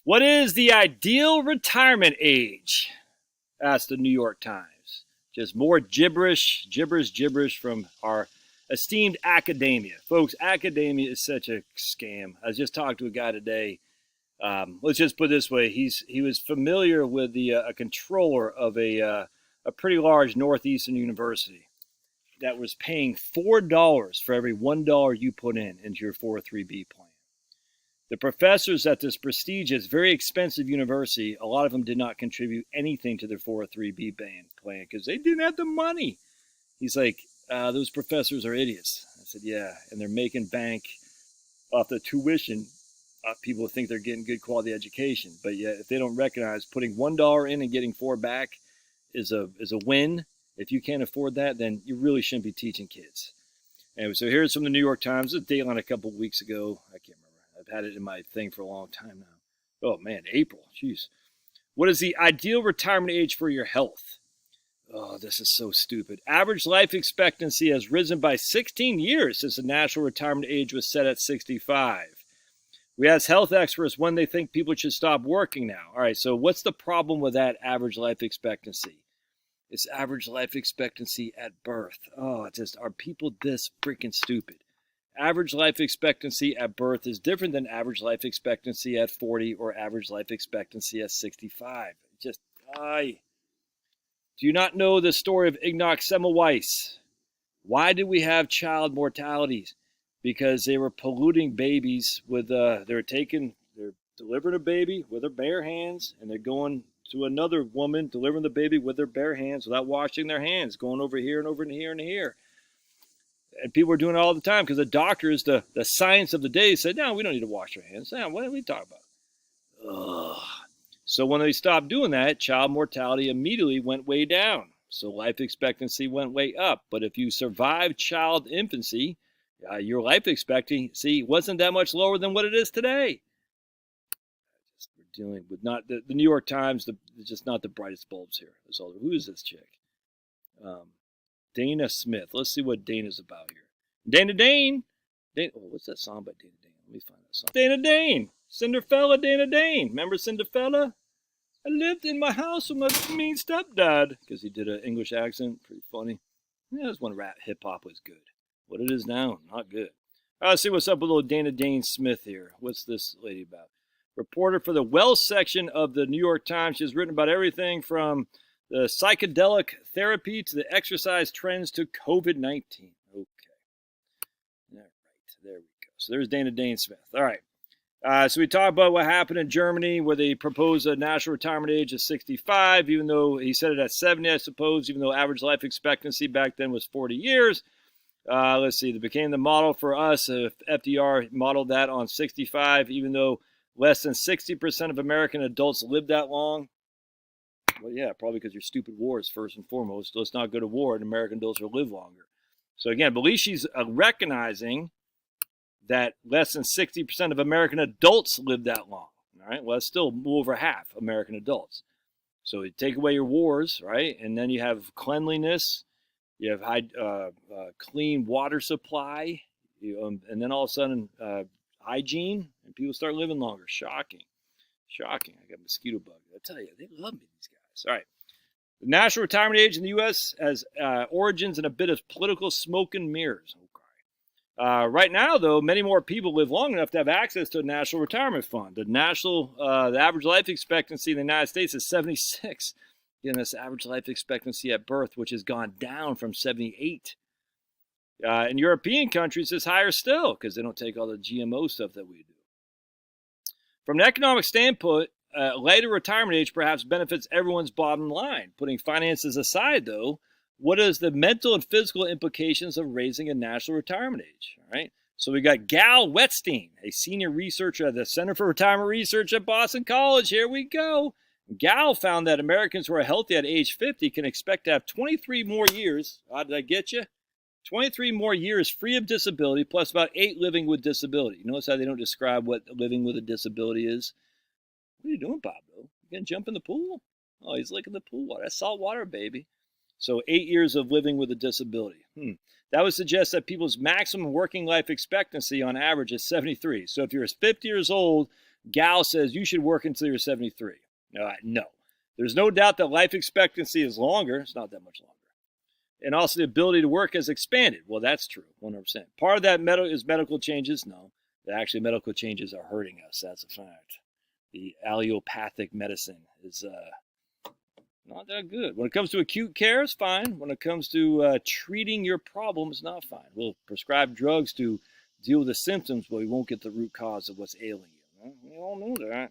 What is the ideal retirement age? Asked the New York Times. Just more gibberish from our esteemed academia. Folks, academia is such a scam. I just talked to a guy today. Let's just put it this way. He was familiar with a controller of a pretty large Northeastern university that was paying $4 for every $1 you put into your 403B plan. The professors at this prestigious, very expensive university, a lot of them did not contribute anything to their 403B plan because they didn't have the money. He's like, those professors are idiots. I said, yeah, and they're making bank off the tuition. People think they're getting good quality education, but yet if they don't recognize putting $1 in and getting $4 back is a win. If you can't afford that, then you really shouldn't be teaching kids. Anyway, so here's from the New York Times. This Dateline a couple of weeks ago. I can't remember. I've had it in my thing for a long time now. Oh man, April. Jeez. What is the ideal retirement age for your health? Oh, this is so stupid. Average life expectancy has risen by 16 years since the national retirement age was set at 65. We asked health experts when they think people should stop working now. All right, so what's the problem with that average life expectancy? It's average life expectancy at birth. Oh, are people this freaking stupid? Average life expectancy at birth is different than average life expectancy at 40 or average life expectancy at 65. Do you not know the story of Enoch Semmelweis? Why do we have child mortalities? Because they were polluting babies with, they're delivering a baby with their bare hands, and they're going to another woman delivering the baby with their bare hands without washing their hands, going over here and over and here and here. And people are doing it all the time because the doctors, the science of the day said, no, we don't need to wash our hands. Now, what are we talking about? Ugh. So when they stopped doing that, child mortality immediately went way down. So life expectancy went way up. But if you survived child infancy, your life expectancy wasn't that much lower than what it is today. We're dealing with not the New York Times, just not the brightest bulbs here. Who is this chick? Dana Smith. Let's see what Dana's about here. Dane. What's that song by Dana Dane? Let me find that song. Dana Dane. Cinderfella Dana Dane. Remember Cinderfella? I lived in my house with my mean stepdad. Because he did an English accent. Pretty funny. Yeah, that's when rap hip-hop was good. What it is now, not good. All right, let's see what's up with little Dana Dane Smith here. What's this lady about? Reporter for the Wealth section of the New York Times. She's written about everything from the psychedelic therapy to the exercise trends to COVID-19. Okay. All right, there we go. So there's Dana Dane Smith. All right. So we talked about what happened in Germany where they proposed a national retirement age of 65, even though he said it at 70, I suppose, even though average life expectancy back then was 40 years. Let's see, it became the model for us. FDR modeled that on 65, even though less than 60% of American adults live that long. Well, yeah, probably because your stupid wars, first and foremost. Let's not go to war, and American adults will live longer. So again, at least she's recognizing that less than 60% of American adults live that long. All right, well, that's still over half American adults. So you take away your wars, right, and then you have cleanliness. You have clean water supply, and then all of a sudden hygiene, and people start living longer. Shocking. I got a mosquito bug. I tell you, they love me, these guys. All right. The national retirement age in the U.S. has origins in a bit of political smoke and mirrors. Okay. Right now, though, many more people live long enough to have access to a national retirement fund. The average life expectancy in the United States is 76. Again, that's average life expectancy at birth, which has gone down from 78. In European countries, it's higher still because they don't take all the GMO stuff that we do. From an economic standpoint, later retirement age perhaps benefits everyone's bottom line. Putting finances aside, though, what is the mental and physical implications of raising a national retirement age? All right. So we got Gal Wetstein, a senior researcher at the Center for Retirement Research at Boston College. Here we go. Gal found that Americans who are healthy at age 50 can expect to have 23 more years. How did I get you? 23 more years free of disability, plus about 8 living with disability. You notice how they don't describe what living with a disability is? What are you doing, Pablo? You gonna jump in the pool? Oh, he's licking the pool water. That's salt water, baby. So 8 years of living with a disability. That would suggest that people's maximum working life expectancy on average is 73. So if you're 50 years old, gal says you should work until you're 73. No. There's no doubt that life expectancy is longer. It's not that much longer. And also the ability to work has expanded. Well, that's true, 100%. Part of that is medical changes? No. Actually, medical changes are hurting us. That's a fact. The allopathic medicine is not that good. When it comes to acute care, it's fine. When it comes to treating your problem, it's not fine. We'll prescribe drugs to deal with the symptoms, but we won't get the root cause of what's ailing you. We all know that.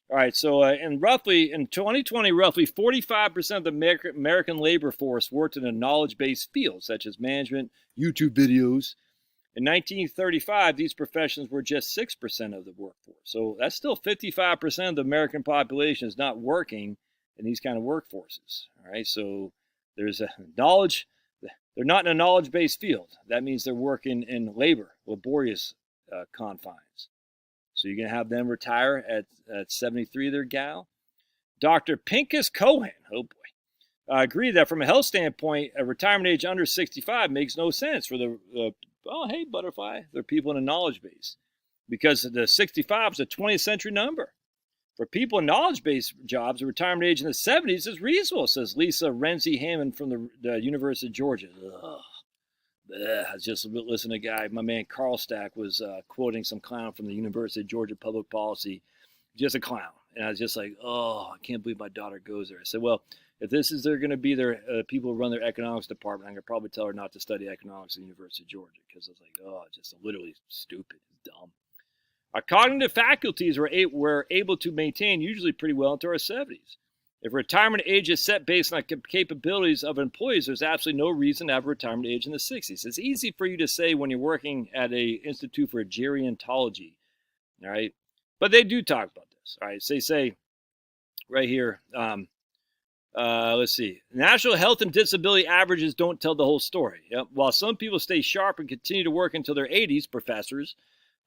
All right, so in 2020, roughly 45% of the American labor force worked in a knowledge-based field, such as management, YouTube videos. In 1935, these professions were just 6% of the workforce. So that's still 55% of the American population is not working in these kind of workforces. All right, so there's a knowledge. They're not in a knowledge-based field. That means they're working in laborious confines. So you're going to have them retire at 73, their gal. Dr. Pincus Cohen, oh boy, agreed that from a health standpoint, a retirement age under 65 makes no sense for hey, butterfly, they're people in a knowledge base. Because the 65 is a 20th century number. For people in knowledge-based jobs, the retirement age in the 70s is reasonable, says Lisa Renzi Hammond from the University of Georgia. I was just listening to a guy, my man Carl Stack was quoting some clown from the University of Georgia Public Policy, just a clown. And I was just like, oh, I can't believe my daughter goes there. I said, well, if this is they're going to be their people who run their economics department, I'm going to probably tell her not to study economics at the University of Georgia because I was like, oh, just literally stupid, dumb. Our cognitive faculties were able to maintain usually pretty well into our 70s. If retirement age is set based on the capabilities of employees, there's absolutely no reason to have a retirement age in the 60s. It's easy for you to say when you're working at an institute for gerontology, all right? But they do talk about this, all right? So they say right here, let's see. National health and disability averages don't tell the whole story. Yep. While some people stay sharp and continue to work until their 80s, professors,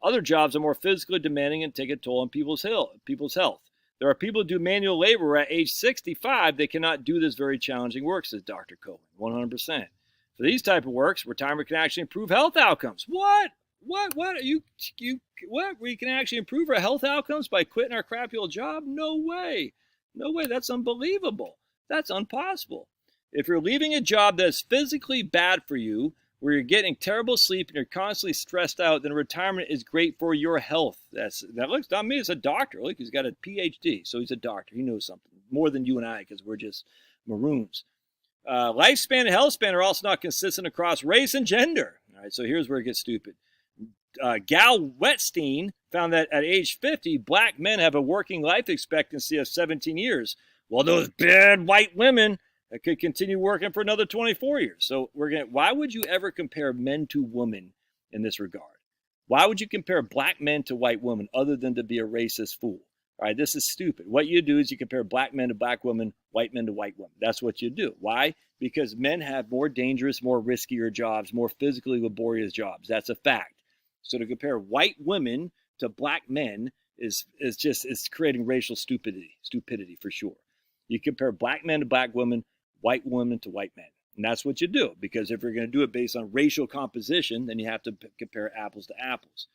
other jobs are more physically demanding and take a toll on people's health. There are people who do manual labor where at age 65, they cannot do this very challenging work, says Dr. Cohen, 100%. For these type of works, retirement can actually improve health outcomes. What? What? We can actually improve our health outcomes by quitting our crappy old job? No way. No way. That's unbelievable. That's impossible. If you're leaving a job that's physically bad for you, where you're getting terrible sleep and you're constantly stressed out, then retirement is great for your health. That looks, not me, it's a doctor. Look, he's got a PhD, so he's a doctor. He knows something more than you and I because we're just maroons. Lifespan and health span are also not consistent across race and gender. All right, so here's where it gets stupid. Gal Wetstein found that at age 50, black men have a working life expectancy of 17 years, while those bad white women that could continue working for another 24 years. So why would you ever compare men to women in this regard? Why would you compare black men to white women other than to be a racist fool? All right, this is stupid. What you do is you compare black men to black women, white men to white women. That's what you do. Why? Because men have more dangerous, more riskier jobs, more physically laborious jobs. That's a fact. So to compare white women to black men is creating racial stupidity for sure. You compare black men to black women, white women to white men. And that's what you do, because if you're going to do it based on racial composition, then you have to compare apples to apples.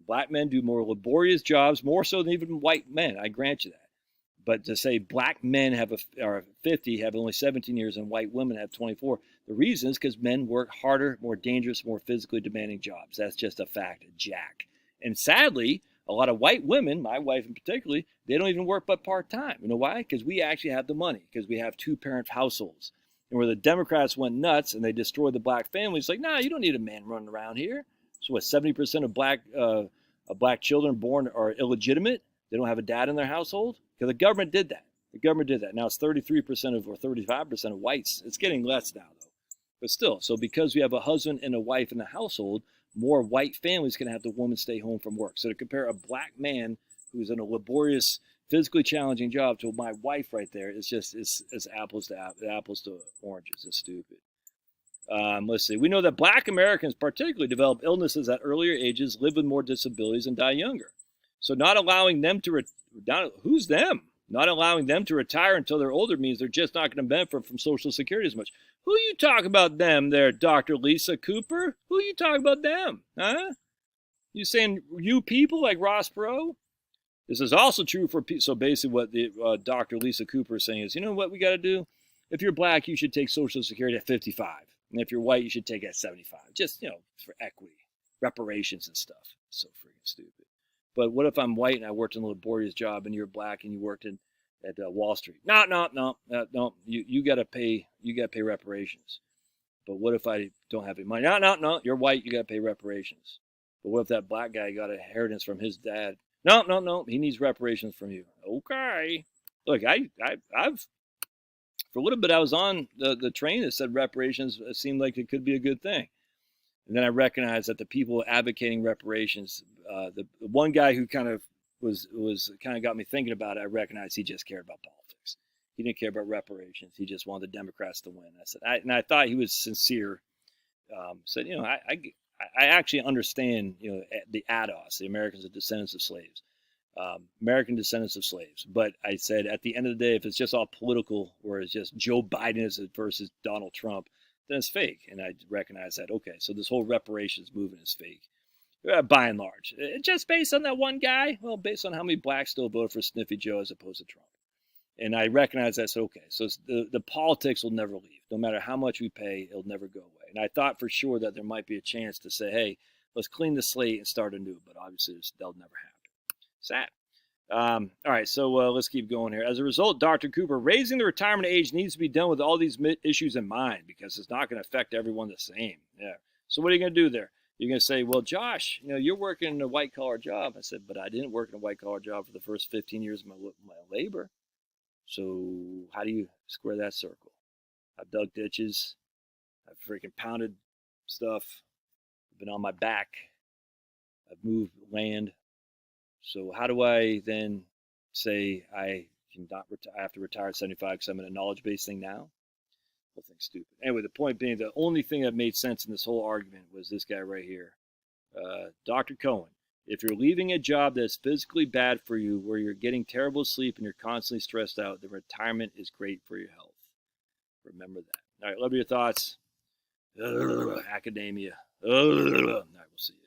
Black men do more laborious jobs, more so than even white men. I grant you that. But to say black men are 50, have only 17 years, and white women have 24, the reason is because men work harder, more dangerous, more physically demanding jobs. That's just a fact, Jack. And sadly, a lot of white women, my wife in particular, they don't even work but part-time. You know why? Because we actually have the money, because we have two-parent households. And where the Democrats went nuts and they destroyed the black family, it's like, nah, you don't need a man running around here. So what, 70% of black children born are illegitimate? They don't have a dad in their household? Because the government did that. The government did that. Now it's 33% or 35% of whites. It's getting less now, though. But still, so because we have a husband and a wife in the household, more white families can have the woman stay home from work. So to compare a black man who's in a laborious, physically challenging job to my wife right there, it's apples to oranges. It's stupid. Let's see. We know that black Americans particularly develop illnesses at earlier ages, live with more disabilities, and die younger. So not allowing them to who's them? Not allowing them to retire until they're older means they're just not going to benefit from Social Security as much. Who you talk about them there, Dr. Lisa Cooper? Who you talk about them? Huh? You saying you people like Ross Perot? This is also true for people. So basically what the Dr. Lisa Cooper is saying is, you know what we got to do? If you're black, you should take Social Security at 55. And if you're white, you should take it at 75. Just, for equity, reparations and stuff. So freaking stupid. But what if I'm white and I worked in a laborious job and you're black and you worked at Wall Street? No. You got to pay reparations. But what if I don't have any money? No. You're white. You got to pay reparations. But what if that black guy got inheritance from his dad? No. He needs reparations from you. Okay. Look, I've for a little bit I was on the train that said reparations seemed like it could be a good thing. And then I recognized that the people advocating reparations, the one guy who kind of was kind of got me thinking about it, I recognized he just cared about politics. He didn't care about reparations. He just wanted the Democrats to win. I said, and I thought he was sincere. Said, I actually understand, the ADOS, the Americans of Descendants of Slaves, American descendants of slaves. But I said, at the end of the day, if it's just all political, or it's just Joe Biden versus Donald Trump, then it's fake. And I recognize that, okay, so this whole reparations movement is fake, by and large. Just based on that one guy? Well, based on how many blacks still vote for Sniffy Joe as opposed to Trump. And I recognize that's okay. So the politics will never leave. No matter how much we pay, it'll never go away. And I thought for sure that there might be a chance to say, hey, let's clean the slate and start anew. But obviously, that'll never happen. Sad. All right, so let's keep going here. As a result, Dr. Cooper, raising the retirement age needs to be done with all these issues in mind, because it's not going to affect everyone the same. Yeah. So what are you going to do there? You're going to say, well, Josh, you're working in a white-collar job. I said, but I didn't work in a white-collar job for the first 15 years of my labor. So how do you square that circle? I've dug ditches. I've freaking pounded stuff. I've been on my back. I've moved land. So how do I then say I have to retire at 75 because I'm in a knowledge-based thing now? Whole thing's stupid. Anyway, the point being, the only thing that made sense in this whole argument was this guy right here, Dr. Cohen. If you're leaving a job that's physically bad for you, where you're getting terrible sleep and you're constantly stressed out, then retirement is great for your health. Remember that. All right, love your thoughts. Academia. All right, we'll see you.